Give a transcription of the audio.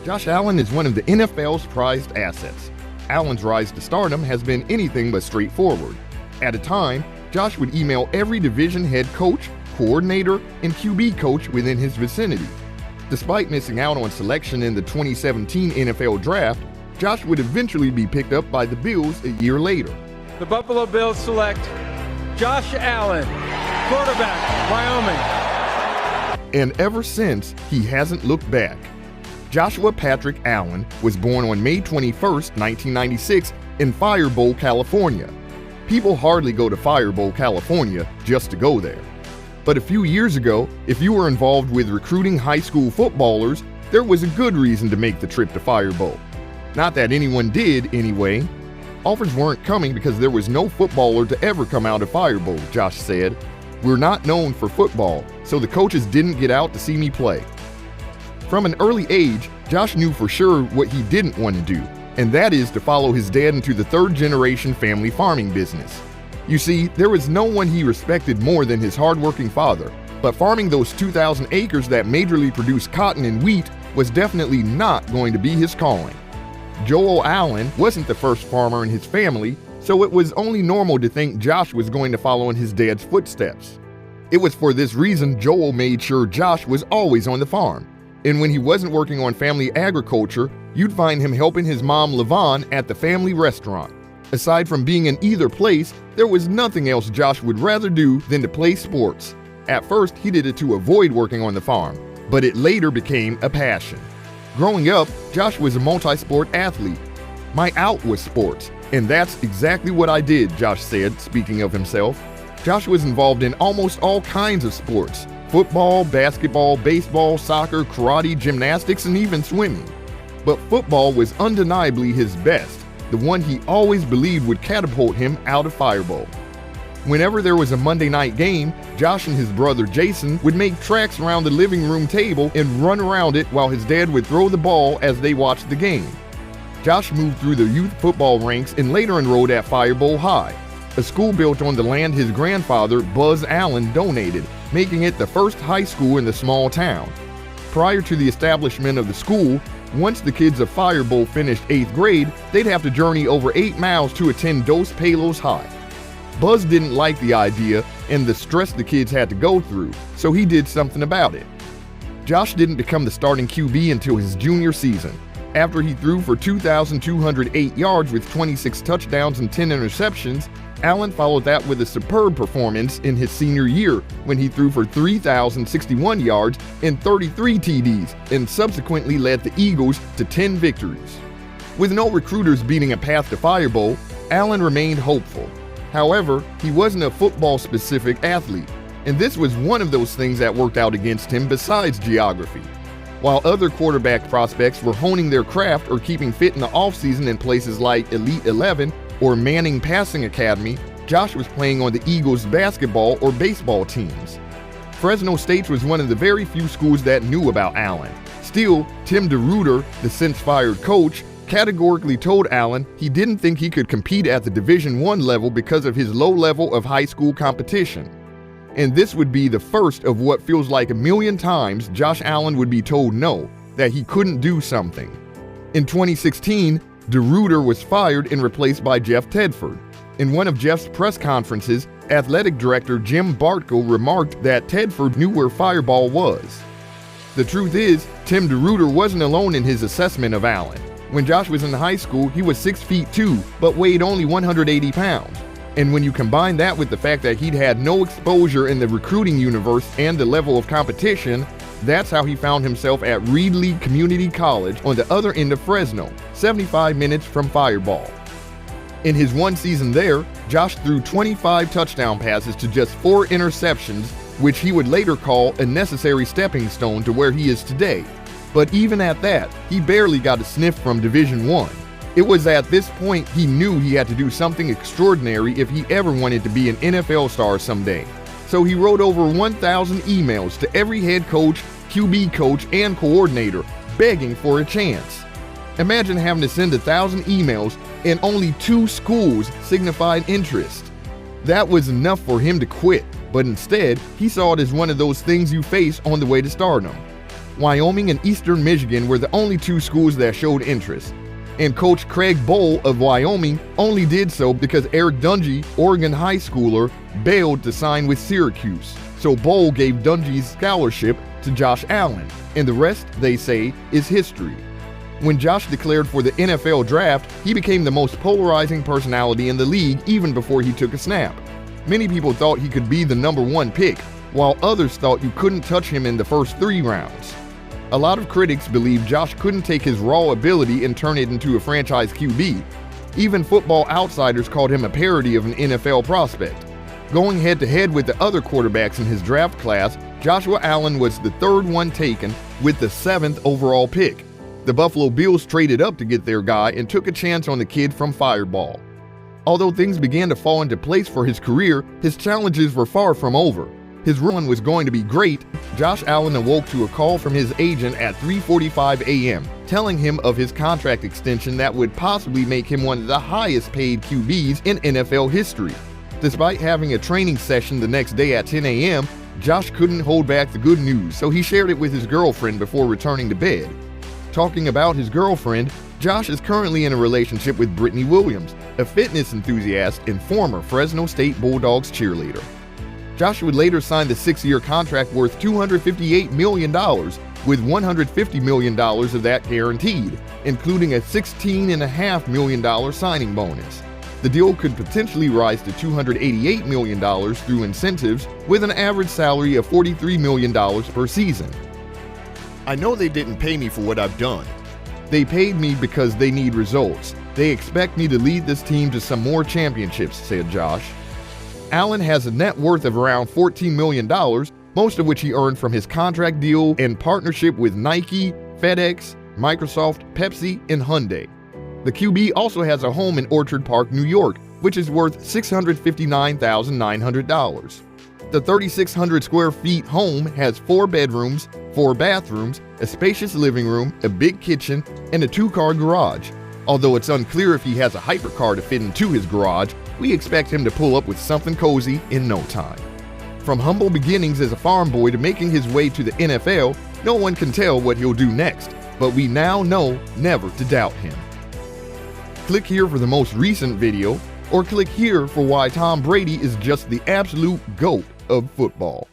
Josh Allen is one of the NFL's prized assets. Allen's rise to stardom has been anything but straightforward. At a time, Josh would email every division head coach, coordinator, and QB coach within his vicinity. Despite missing out on selection in the 2017 NFL Draft, Josh would eventually be picked up by the Bills a year later. The Buffalo Bills select Josh Allen, quarterback, Wyoming. And ever since, he hasn't looked back. Joshua Patrick Allen was born on May 21, 1996 in Faribault, California. People hardly go to Faribault, California just to go there. But a few years ago, if you were involved with recruiting high school footballers, there was a good reason to make the trip to Faribault. Not that anyone did, anyway. Offers weren't coming because there was no footballer to ever come out of Faribault, Josh said. We're not known for football, so the coaches didn't get out to see me play. From an early age, Josh knew for sure what he didn't want to do, and that is to follow his dad into the third-generation family farming business. You see, there was no one he respected more than his hardworking father, but farming those 2,000 acres that majorly produced cotton and wheat was definitely not going to be his calling. Joel Allen wasn't the first farmer in his family, so it was only normal to think Josh was going to follow in his dad's footsteps. It was for this reason Joel made sure Josh was always on the farm. And when he wasn't working on family agriculture, you'd find him helping his mom LaVon at the family restaurant. Aside from being in either place, there was nothing else Josh would rather do than to play sports. At first, he did it to avoid working on the farm, but it later became a passion. Growing up, Josh was a multi-sport athlete. My out was sports, and that's exactly what I did, Josh said, speaking of himself. Josh was involved in almost all kinds of sports: football, basketball, baseball, soccer, karate, gymnastics, and even swimming. But football was undeniably his best, the one he always believed would catapult him out of Faribault. Whenever there was a Monday night game, Josh and his brother Jason would make tracks around the living room table and run around it while his dad would throw the ball as they watched the game. Josh moved through the youth football ranks and later enrolled at Faribault High, a school built on the land his grandfather, Buzz Allen, donated, making it the first high school in the small town. Prior to the establishment of the school, once the kids of Faribault finished 8th grade, they'd have to journey over 8 miles to attend Dos Palos High. Buzz didn't like the idea and the stress the kids had to go through, so he did something about it. Josh didn't become the starting QB until his junior season. After he threw for 2,208 yards with 26 touchdowns and 10 interceptions, Allen followed that with a superb performance in his senior year when he threw for 3,061 yards and 33 TDs and subsequently led the Eagles to 10 victories. With no recruiters beating a path to Faribault, Allen remained hopeful. However, he wasn't a football-specific athlete, and this was one of those things that worked out against him besides geography. While other quarterback prospects were honing their craft or keeping fit in the offseason in places like Elite 11 or Manning Passing Academy, Josh was playing on the Eagles' basketball or baseball teams. Fresno State was one of the very few schools that knew about Allen. Still, Tim DeRuyter, the since-fired coach, categorically told Allen he didn't think he could compete at the Division I level because of his low level of high school competition. And this would be the first of what feels like a million times Josh Allen would be told no, that he couldn't do something. In 2016, DeRuyter was fired and replaced by Jeff Tedford. In one of Jeff's press conferences, athletic director Jim Bartko remarked that Tedford knew where Faribault was. The truth is, Tim DeRuyter wasn't alone in his assessment of Allen. When Josh was in high school, he was 6'2", but weighed only 180 pounds. And when you combine that with the fact that he'd had no exposure in the recruiting universe and the level of competition, that's how he found himself at Reedley Community College on the other end of Fresno, 75 minutes from Faribault. In his one season there, Josh threw 25 touchdown passes to just 4 interceptions, which he would later call a necessary stepping stone to where he is today. But even at that, he barely got a sniff from Division I. It was at this point he knew he had to do something extraordinary if he ever wanted to be an NFL star someday. So he wrote over 1,000 emails to every head coach, QB coach, and coordinator, begging for a chance. Imagine having to send 1,000 emails and only 2 schools signified interest. That was enough for him to quit, but instead, he saw it as one of those things you face on the way to stardom. Wyoming and Eastern Michigan were the only two schools that showed interest. And coach Craig Bohl of Wyoming only did so because Eric Dungy, Oregon high schooler, bailed to sign with Syracuse. So Bohl gave Dungy's scholarship to Josh Allen, and the rest, they say, is history. When Josh declared for the NFL draft, he became the most polarizing personality in the league even before he took a snap. Many people thought he could be the #1 pick, while others thought you couldn't touch him in the first 3 rounds. A lot of critics believe Josh couldn't take his raw ability and turn it into a franchise QB. Even Football Outsiders called him a parody of an NFL prospect. Going head-to-head with the other quarterbacks in his draft class, Joshua Allen was the 3rd one taken with the 7th overall pick. The Buffalo Bills traded up to get their guy and took a chance on the kid from Fireball. Although things began to fall into place for his career, his challenges were far from over. His run was going to be great. Josh Allen awoke to a call from his agent at 3:45 a.m., telling him of his contract extension that would possibly make him one of the highest paid QBs in NFL history. Despite having a training session the next day at 10 a.m., Josh couldn't hold back the good news, so he shared it with his girlfriend before returning to bed. Talking about his girlfriend, Josh is currently in a relationship with Brittany Williams, a fitness enthusiast and former Fresno State Bulldogs cheerleader. Josh would later sign the 6-year contract worth $258 million, with $150 million of that guaranteed, including a $16.5 million signing bonus. The deal could potentially rise to $288 million through incentives, with an average salary of $43 million per season. I know they didn't pay me for what I've done. They paid me because they need results. They expect me to lead this team to some more championships, said Josh. Allen has a net worth of around $14 million, most of which he earned from his contract deal and partnership with Nike, FedEx, Microsoft, Pepsi, and Hyundai. The QB also has a home in Orchard Park, New York, which is worth $659,900. The 3,600 square feet home has 4 bedrooms, 4 bathrooms, a spacious living room, a big kitchen, and a 2-car garage. Although it's unclear if he has a hypercar to fit into his garage, we expect him to pull up with something cozy in no time. From humble beginnings as a farm boy to making his way to the NFL, no one can tell what he'll do next, but we now know never to doubt him. Click here for the most recent video, or click here for why Tom Brady is just the absolute GOAT of football.